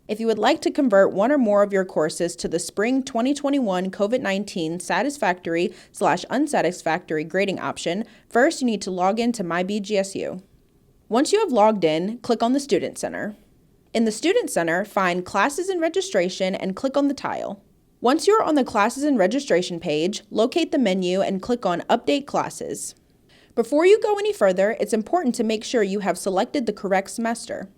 If you would like to convert one or more of your courses to the Spring 2021 COVID-19 Satisfactory/Unsatisfactory grading option, first you need to log in to My BGSU. Once you have logged in, click on the Student Center. In the Student Center, find Classes and Registration and click on the tile. Once you are on the Classes and Registration page, locate the menu and click on Update Classes. Before you go any further, it's important to make sure you have selected the correct semester.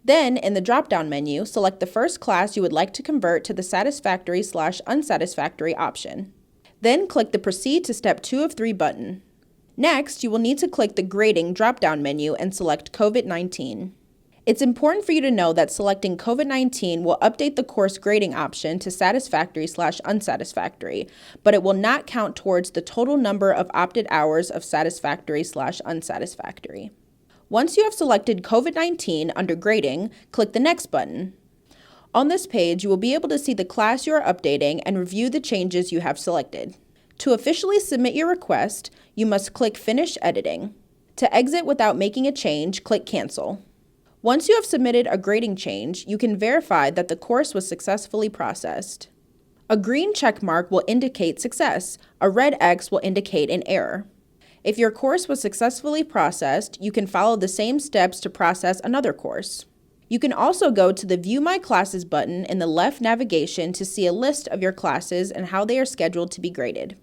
Then, in the drop-down menu, select the first class you would like to convert to the Satisfactory/Unsatisfactory option. Then click the Proceed to Step 2 of 3 button. Next, you will need to click the Grading drop-down menu and select COVID-19. It's important for you to know that selecting COVID-19 will update the course grading option to Satisfactory/Unsatisfactory, but it will not count towards the total number of opted hours of Satisfactory/Unsatisfactory. Once you have selected COVID-19 under Grading, click the Next button. On this page, you will be able to see the class you are updating and review the changes you have selected. To officially submit your request, you must click Finish Editing. To exit without making a change, click Cancel. Once you have submitted a grading change, you can verify that the course was successfully processed. A green check mark will indicate success. A red X will indicate an error. If your course was successfully processed, you can follow the same steps to process another course. You can also go to the View My Classes button in the left navigation to see a list of your classes and how they are scheduled to be graded.